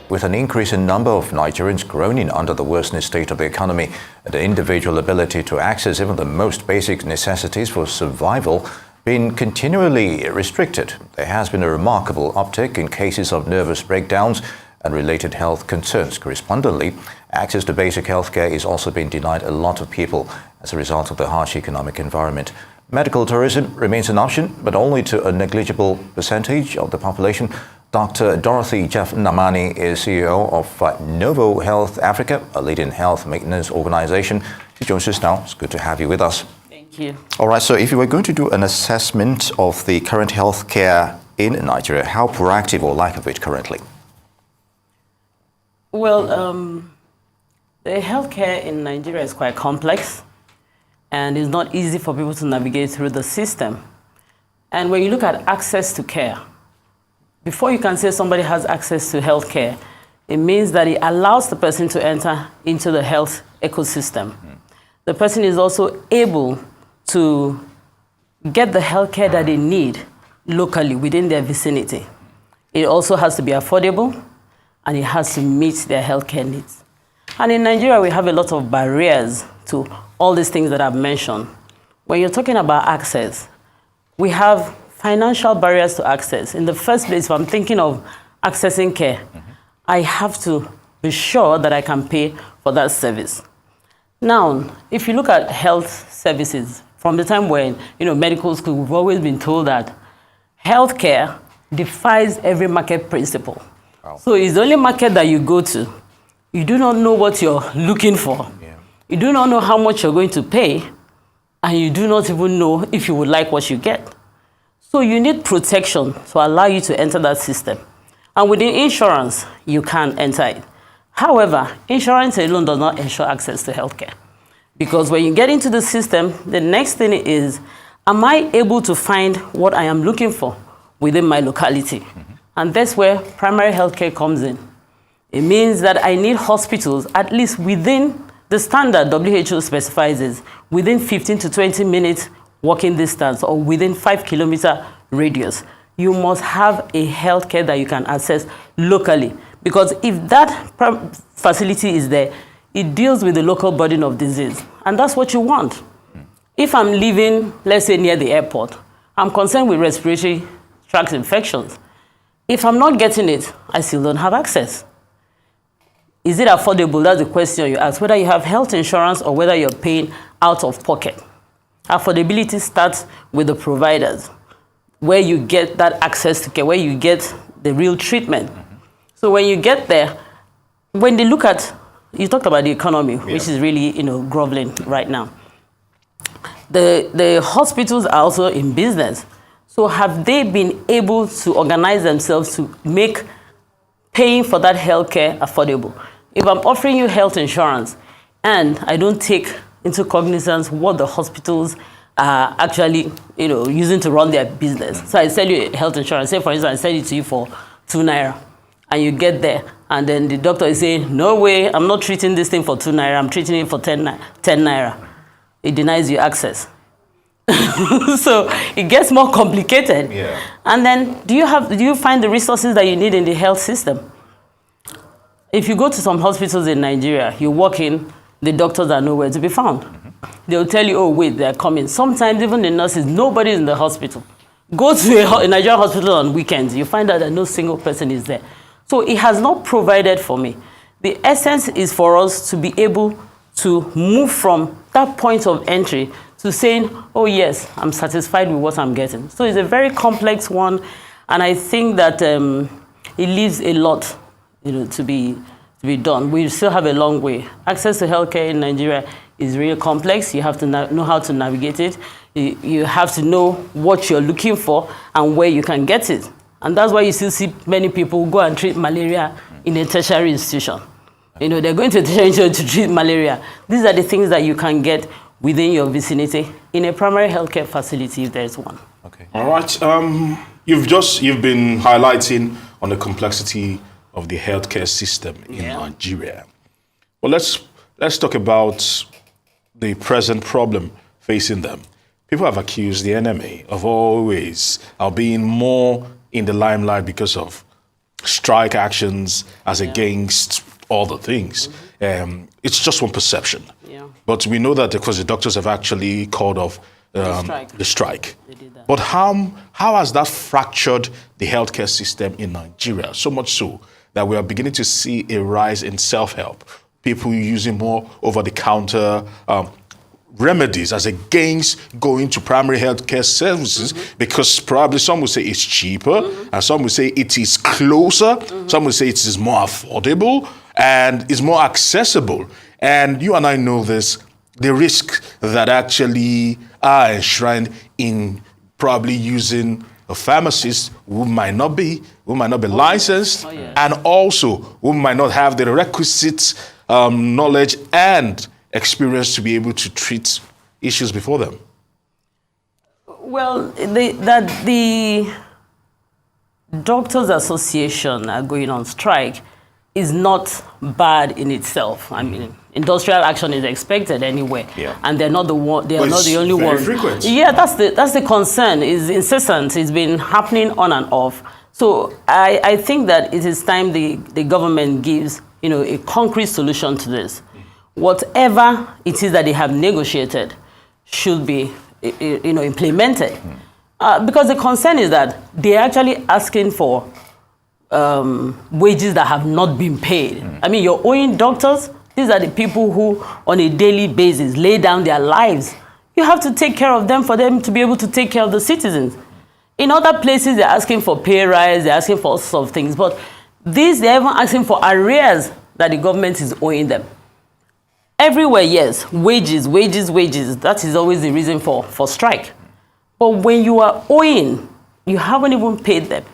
With an increasing number of Nigerians groaning under the worsening state of the economy and the individual ability to access even the most basic necessities for survival being continually restricted, there has been a remarkable uptick in cases of nervous breakdowns and related health concerns. Correspondingly, access to basic health care is also being denied a lot of people as a result of the harsh economic environment. Medical tourism remains an option, but only to a negligible percentage of the population. Dr. Dorothy Nnamani is CEO of Novo Health Africa, a leading health maintenance organization. She joins us now. It's good to have you with us. Thank you. All right, so if you were going to do an assessment of the current healthcare in Nigeria, how proactive or lack of it currently? Well, the healthcare in Nigeria is quite complex, and it's not easy for people to navigate through the system. And when you look at access to care, before you can say somebody has access to health care, it means that it allows the person to enter into the health ecosystem. The person is also able to get the health care that they need locally within their vicinity. It also has to be affordable, and it has to meet their health care needs. And in Nigeria, we have a lot of barriers to all these things that I've mentioned. When you're talking about access, we have financial barriers to access. In the first place, if I'm thinking of accessing care, I have to be sure that I can pay for that service. Now, if you look at health services, from the time when, medical school, we've always been told that healthcare defies every market principle. Wow. So it's the only market that you go to. You do not know what you're looking for. Yeah. You do not know how much you're going to pay, and you do not even know if you would like what you get. So you need protection to allow you to enter that system. And within insurance, you can enter it. However, insurance alone does not ensure access to healthcare. Because when you get into the system, the next thing is, am I able to find what I am looking for within my locality? And that's where primary healthcare comes in. It means that I need hospitals, at least within the standard WHO specifies is within 15 to 20 minutes walking distance or within 5-kilometer radius. You must have a healthcare that you can access locally. Because if that facility is there, it deals with the local burden of disease. And that's what you want. If I'm living, let's say, near the airport, I'm concerned with respiratory tract infections. If I'm not getting it, I still don't have access. Is it affordable? That's the question you ask, whether you have health insurance or whether you're paying out of pocket. Affordability starts with the providers, where you get that access to care, where you get the real treatment. So when you get there, when they look at, you talked about the economy, which is really, groveling right now. The hospitals are also in business. So have they been able to organize themselves to make paying for that healthcare affordable? If I'm offering you health insurance and I don't take into cognizance what the hospitals are actually, using to run their business. So I sell you health insurance. Say, for instance, I sell it to you for 2 naira, and you get there, and then the doctor is saying, no way, I'm not treating this thing for 2 naira, I'm treating it for 10 naira. It denies you access. So it gets more complicated. Yeah. And then do you find the resources that you need in the health system? If you go to some hospitals in Nigeria, you walk in, the doctors are nowhere to be found. They'll tell you, oh, wait, they're coming. Sometimes even the nurses, nobody is in the hospital. Go to a Nigerian hospital on weekends, you find out that no single person is there. So it has not provided for me. The essence is for us to be able to move from that point of entry to saying, oh yes, I'm satisfied with what I'm getting. So it's a very complex one, and I think that it leaves a lot to be done. We still have a long way. Access to healthcare in Nigeria is really complex. You have to know how to navigate it. You have to know what you're looking for and where you can get it. And that's why you still see many people go and treat malaria in a tertiary institution. They're going to a tertiary institution to treat malaria. These are the things that you can get within your vicinity in a primary healthcare facility if there's one. Okay. All right. You've been highlighting on the complexity of the healthcare system in Nigeria. Well, let's talk about the present problem facing them. People have accused the enemy of always being more in the limelight because of strike actions as against all the things. It's just one perception. Yeah. But we know that because the doctors have actually called off the strike. They did that. But how has that fractured the healthcare system in Nigeria? So much so that we are beginning to see a rise in self-help. People using more over-the-counter remedies as against going to primary healthcare services, because probably some will say it's cheaper, and some will say it is closer, some will say it is more affordable and is more accessible. And you and I know this, the risks that actually are enshrined in probably using a pharmacist who might not be licensed, and also who might not have the requisite knowledge and experience to be able to treat issues before them. Well, the Doctors Association are going on strike is not bad in itself. I mean, industrial action is expected anyway, and they're not the one. They are not the only ones. Frequent. Yeah, that's the concern. Is incessant. It's been happening on and off. So I think that it is time the government gives a concrete solution to this. Whatever it is that they have negotiated should be implemented, because the concern is that they're actually asking for wages that have not been paid. I mean, you're owing doctors. These are the people who, on a daily basis, lay down their lives. You have to take care of them for them to be able to take care of the citizens. In other places, they're asking for pay rise, they're asking for all sorts of things. But they're even asking for arrears that the government is owing them. Everywhere, yes, wages. That is always the reason for strike. But when you are owing, you haven't even paid them.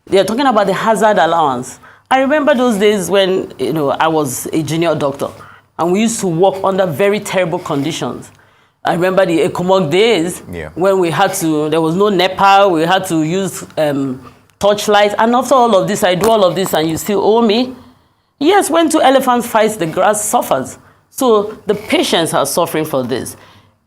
They are talking about the hazard allowance. I remember those days when I was a junior doctor, and we used to work under very terrible conditions. I remember the ECOMOG days when there was no NEPA, we had to use torchlight, and after all of this, I do all of this, and you still owe me? Yes, when two elephants fight, the grass suffers. So the patients are suffering for this.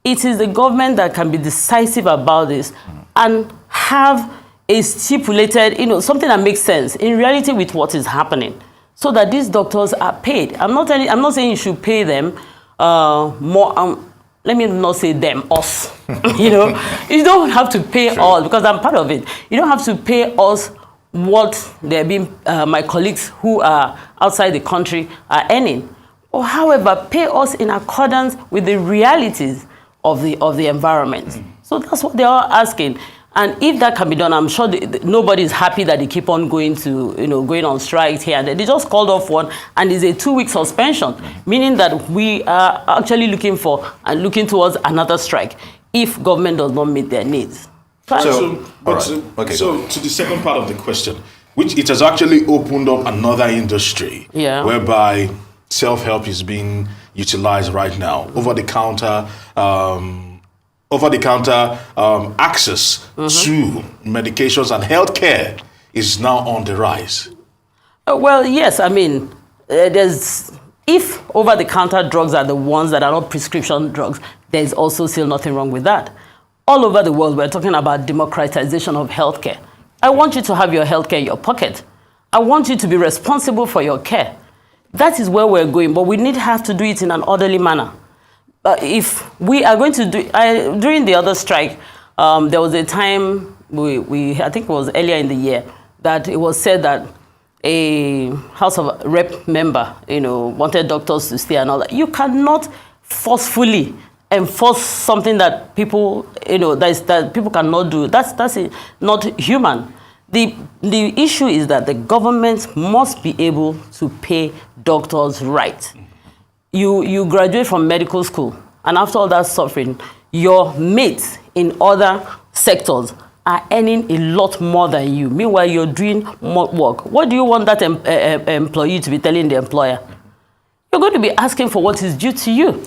It is the government that can be decisive about this and have a stipulated, something that makes sense in reality with what is happening, so that these doctors are paid. I'm not saying you should pay them more. Let me not say them, us. You don't have to pay all, because I'm part of it. You don't have to pay us what they're being, my colleagues who are outside the country are earning. Or however, pay us in accordance with the realities of the environment. So that's what they are asking. And if that can be done, I'm sure nobody is happy that they keep on going on strike here and there. They just called off one, and it's a 2-week suspension, meaning that we are actually looking towards another strike if government does not meet their needs. So to the second part of the question, which it has actually opened up another industry whereby self-help is being utilized right now, over-the-counter access to medications and healthcare is now on the rise. Well, yes. I mean, if over-the-counter drugs are the ones that are not prescription drugs, there's also still nothing wrong with that. All over the world, we're talking about democratization of healthcare. I want you to have your healthcare in your pocket. I want you to be responsible for your care. That is where we're going, but we have to do it in an orderly manner. If we are going to do, during the other strike, there was a time, I think it was earlier in the year, that it was said that a House of Rep member, wanted doctors to stay and all that. You cannot forcefully enforce something that people, that people cannot do. That's not human. The issue is that the government must be able to pay doctors right. You graduate from medical school, and after all that suffering, your mates in other sectors are earning a lot more than you. Meanwhile, you're doing more work. What do you want that employee to be telling the employer? You're going to be asking for what is due to you.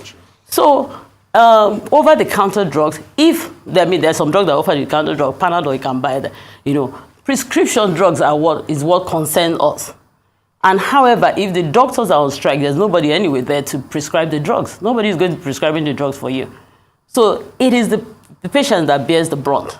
So, over-the-counter drugs, there's some drugs that over-the-counter drug, Panadol, you can buy that, prescription drugs is what concerns us. And however, if the doctors are on strike, there's nobody anyway there to prescribe the drugs. Nobody is going to be prescribing the drugs for you. So it is the patient that bears the brunt.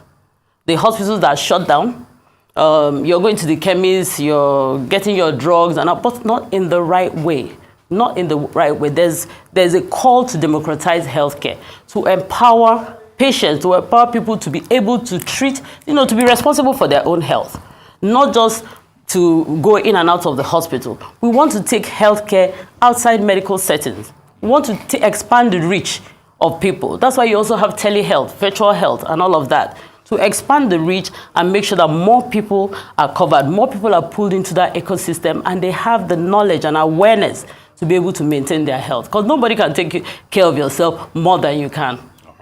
The hospitals that are shut down, You're going to the chemist, you're getting your drugs, but not in the right way. Not in the right way. There's a call to democratize healthcare, to empower patients, to empower people to be able to treat, to be responsible for their own health, not just to go in and out of the hospital. We want to take healthcare outside medical settings. We want to expand the reach of people. That's why you also have telehealth, virtual health, and all of that, to expand the reach and make sure that more people are covered, more people are pulled into that ecosystem, and they have the knowledge and awareness to be able to maintain their health. Because nobody can take care of yourself more than you can.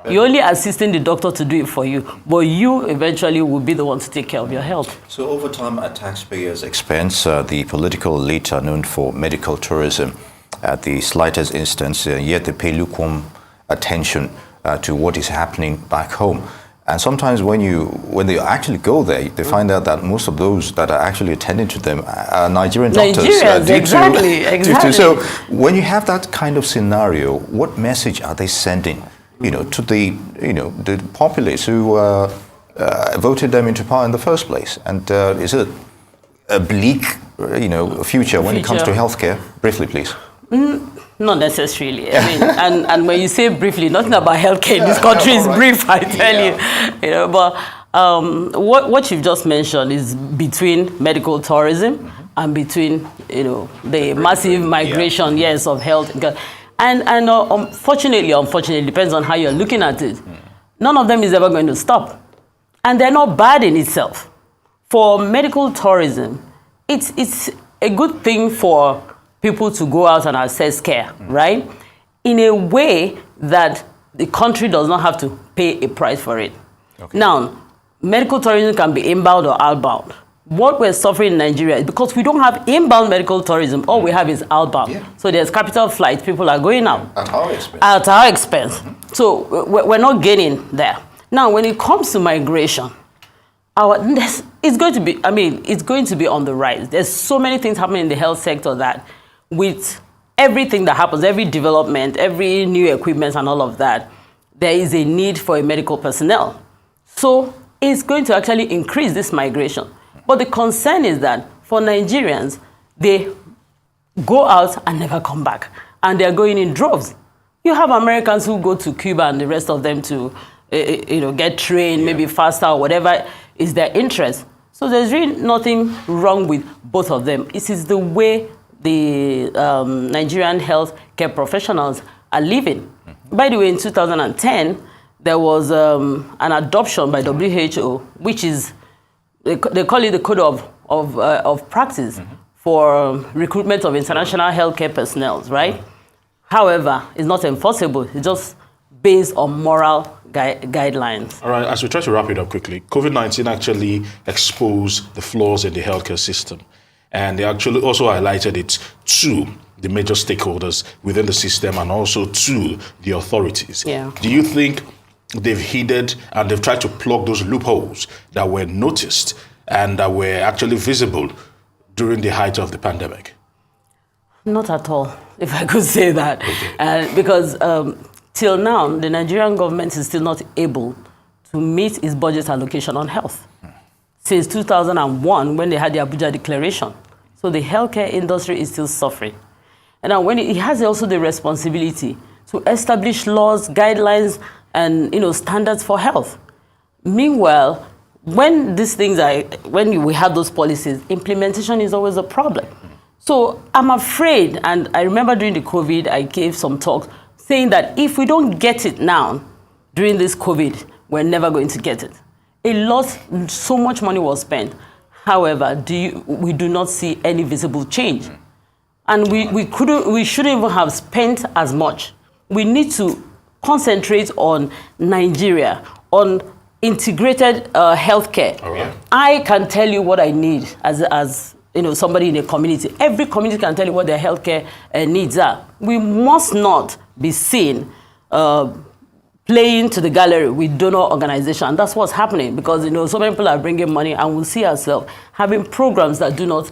You're only assisting the doctor to do it for you, but you eventually will be the one to take care of your health. So over time, at taxpayers' expense, the political elite are known for medical tourism at the slightest instance, yet they pay lukewarm attention to what is happening back home. And sometimes when they actually go there, they find out that most of those that are actually attending to them are Nigerian doctors. Exactly. So when you have that kind of scenario, what message are they sending, to the populace who voted them into power in the first place? And is it a bleak, future when it comes to healthcare? Briefly, please. Not necessarily. I mean, and when you say briefly, nothing about healthcare in this country is brief, I tell you. But what you've just mentioned is between medical tourism and between, the massive migration, of health. And unfortunately, it depends on how you're looking at it. None of them is ever going to stop. And they're not bad in itself. For medical tourism, it's a good thing for people to go out and access care, right? In a way that the country does not have to pay a price for it. Okay. Now, medical tourism can be inbound or outbound. What we're suffering in Nigeria is because we don't have inbound medical tourism, all we have is outbound. Yeah. So there's capital flights, people are going out. At our expense. At our expense. So we're not gaining there. Now, when it comes to migration, it's going to be on the rise. There's so many things happening in the health sector that with everything that happens, every development, every new equipment and all of that, there is a need for a medical personnel. So it's going to actually increase this migration. But the concern is that for Nigerians, they go out and never come back. And they're going in droves. You have Americans who go to Cuba and the rest of them to get trained, maybe faster or whatever is their interest. So there's really nothing wrong with both of them. It is the way the Nigerian healthcare professionals are living. By the way, in 2010, there was an adoption by WHO, which is, they call it the Code of Practice for recruitment of international healthcare personnel, right? However, it's not enforceable. It's just based on moral guidelines. All right, as we try to wrap it up quickly, COVID-19 actually exposed the flaws in the healthcare system. And they actually also highlighted it to the major stakeholders within the system and also to the authorities. Yeah. Do you think they've heeded and they've tried to plug those loopholes that were noticed and that were actually visible during the height of the pandemic? Not at all, if I could say that. Okay. Because till now, the Nigerian government is still not able to meet its budget allocation on health. Since 2001, when they had the Abuja Declaration. So the healthcare industry is still suffering. And now when it has also the responsibility to establish laws, guidelines, and standards for health. Meanwhile, when we have those policies, implementation is always a problem. So I'm afraid, and I remember during the COVID, I gave some talks saying that if we don't get it now, during this COVID, we're never going to get it. So much money was spent. However, we do not see any visible change. And we shouldn't even have spent as much. We need to concentrate on Nigeria, on integrated healthcare. All right. I can tell you what I need as somebody in a community. Every community can tell you what their healthcare needs are. We must not be seen playing to the gallery with donor organization. And that's what's happening because so many people are bringing money, and we'll see ourselves having programs that do not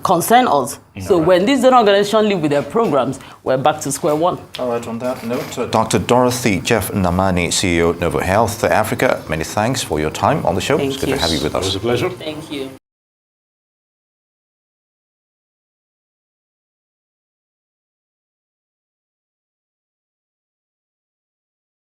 concern us. So when these donor organizations live with their programs, we're back to square one. All right, on that note, Dr. Dorothy Nnamani, CEO Novo Health Africa, many thanks for your time on the show. It's good to have you with us. It was a pleasure. Thank you.